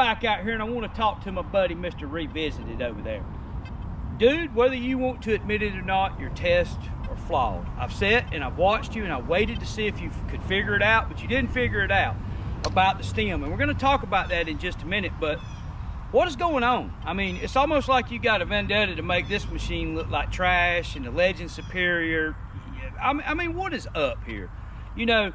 back out here and I want to talk to my buddy, Mr. Revisited over there. Dude, whether you want to admit it or not, your tests are flawed. I've sat and I've watched you and I waited to see if you could figure it out, but you didn't figure it out about the stem. And we're going to talk about that in just a minute, but what is going on? I mean, it's almost like you got a vendetta to make this machine look like trash and the Legend superior. I mean, what is up here? You know,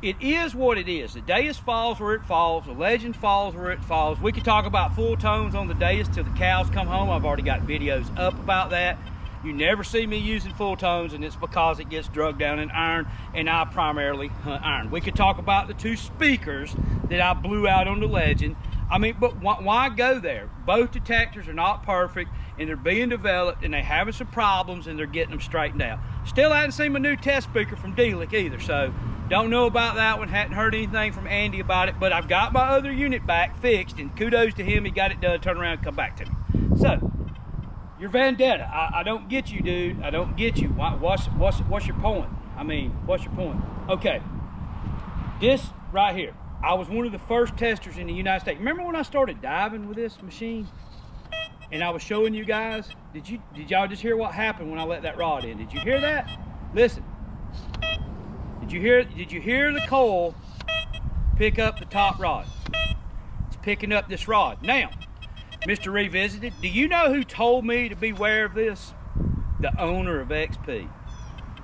it is what it is. The Deus falls where it falls. The Legend falls where it falls. We could talk about full tones on the Deus till the cows come home. I've already got videos up about that. You never see me using full tones, and it's because it gets drugged down in iron, and I primarily hunt iron. We could talk about the 2 speakers that I blew out on the Legend. I mean, but why go there? Both detectors are not perfect, and they're being developed, and they're having some problems, and they're getting them straightened out. Still haven't seen my new test speaker from Delic either, so don't know about that one. Hadn't heard anything from Andy about it, but I've got my other unit back fixed, and kudos to him. He got it done, turn around, and come back to me. So, your vendetta, I don't get you, dude. I don't get you. What's your point? I mean, what's your point? Okay, this right here. I was one of the first testers in the United States. Remember when I started diving with this machine? And I was showing you guys? Did y'all just hear what happened when I let that rod in? Did you hear that? Listen. Did you hear the coil pick up the top rod? It's picking up this rod. Now, Mr. Revisited, do you know who told me to beware of this? The owner of XP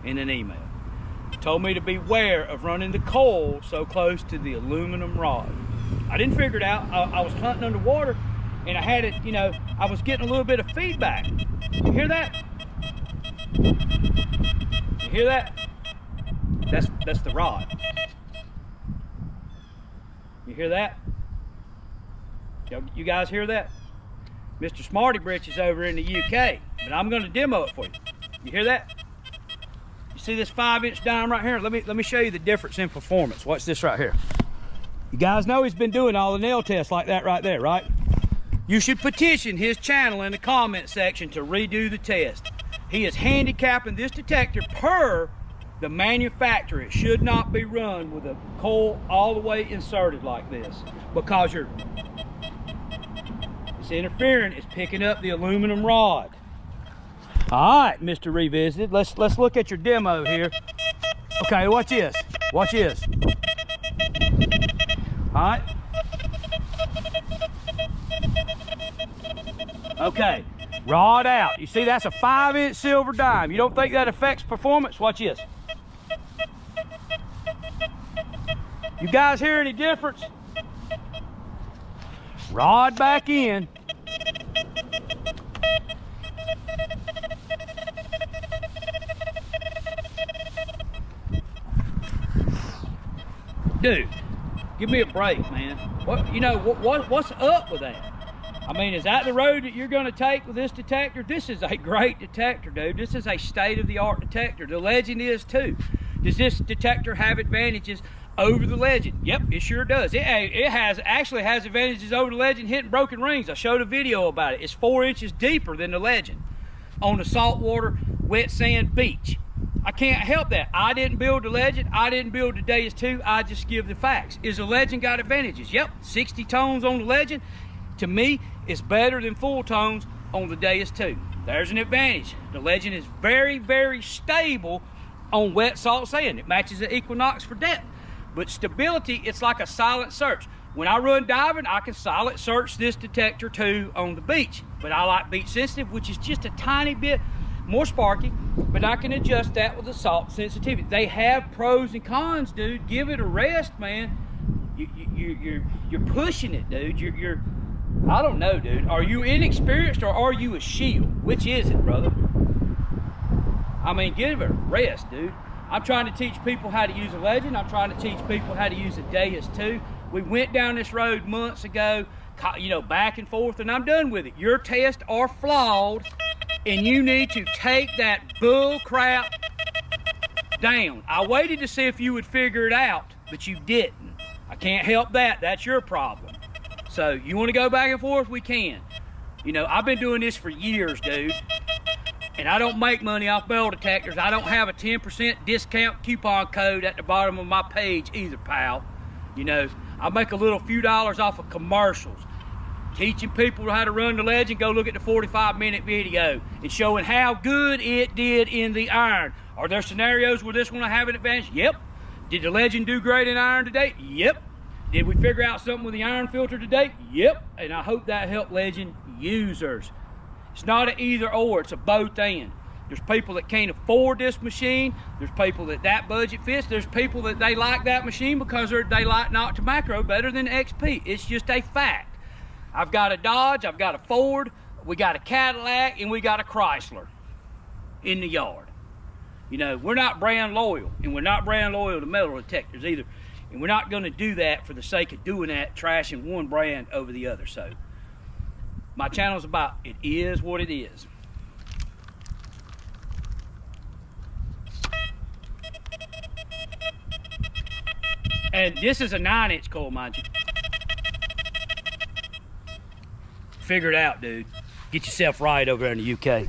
in an email. Told me to beware of running the coil so close to the aluminum rod. I didn't figure it out. I was hunting underwater and I had it, you know, I was getting a little bit of feedback. You hear that? You hear that? That's the rod. You hear that? You guys hear that? Mr. Smarty Britches over in the UK, but I'm going to demo it for you. You hear that? You see this 5-inch dime right here? Let me show you the difference in performance. Watch this right here. You guys know he's been doing all the nail tests like that right there, right? You should petition his channel in the comment section to redo the test. He is handicapping this detector per the manufacturer. It should not be run with a coil all the way inserted like this, because it's interfering, it's picking up the aluminum rod. All right, Mr. Revisited, let's look at your demo here. Okay, watch this. Watch this. All right. Okay, rod out. You see, that's a 5-inch silver dime. You don't think that affects performance? Watch this. You guys hear any difference? Rod back in. Dude, give me a break, man. What's up with that? I mean, is that the road that you're going to take with this detector? This is a great detector, dude. This is a state-of-the-art detector. The Legend is too. Does this detector have advantages over the Legend? Yep, it sure does. It actually has advantages over the Legend hitting broken rings. I showed a video about it. It's 4 inches deeper than the Legend on the saltwater, wet sand beach. I can't help that. I didn't build the Legend. I didn't build the Deus 2. I just give the facts. Is the Legend got advantages? Yep, 60 tones on the Legend. To me, it's better than full tones on the Deus 2. There's an advantage. The Legend is very, very stable on wet salt sand. It matches the Equinox for depth. But stability, it's like a silent search. When I run diving, I can silent search this detector too on the beach. But I like beach sensitive, which is just a tiny bit more sparky, but I can adjust that with the salt sensitivity. They have pros and cons, dude. Give it a rest, man. You're pushing it, dude. You're I don't know, dude. Are you inexperienced or are you a Shill? Which is it, brother? I mean, give it a rest, dude. I'm trying to teach people how to use a Legend. I'm trying to teach people how to use a Deus 2. We went down this road months ago, you know, back and forth, and I'm done with it. Your tests are flawed, and you need to take that bull crap down. I waited to see if you would figure it out, but you didn't. I can't help that. That's your problem. So you want to go back and forth? We can. You know, I've been doing this for years, dude. And I don't make money off metal detectors. I don't have a 10% discount coupon code at the bottom of my page either, pal. You know, I make a little few dollars off of commercials. teaching people how to run the Legend, go look at the 45-minute video and showing how good it did in the iron. Are there scenarios where this one will have an advantage? Yep. Did the Legend do great in iron today? Yep. Did we figure out something with the iron filter today? Yep. And I hope that helped Legend users. It's not an either or, it's a both and. There's people that can't afford this machine. There's people that budget fits. There's people that they like that machine because they like Nokta Makro better than XP. It's just a fact. I've got a Dodge, I've got a Ford, we got a Cadillac, and we got a Chrysler in the yard. You know, we're not brand loyal, and we're not brand loyal to metal detectors either. And we're not going to do that for the sake of doing that, trashing one brand over the other. So my channel's about it is what it is. And this is a 9-inch coil, mind you. Figure it out, dude. Get yourself right over there in the UK.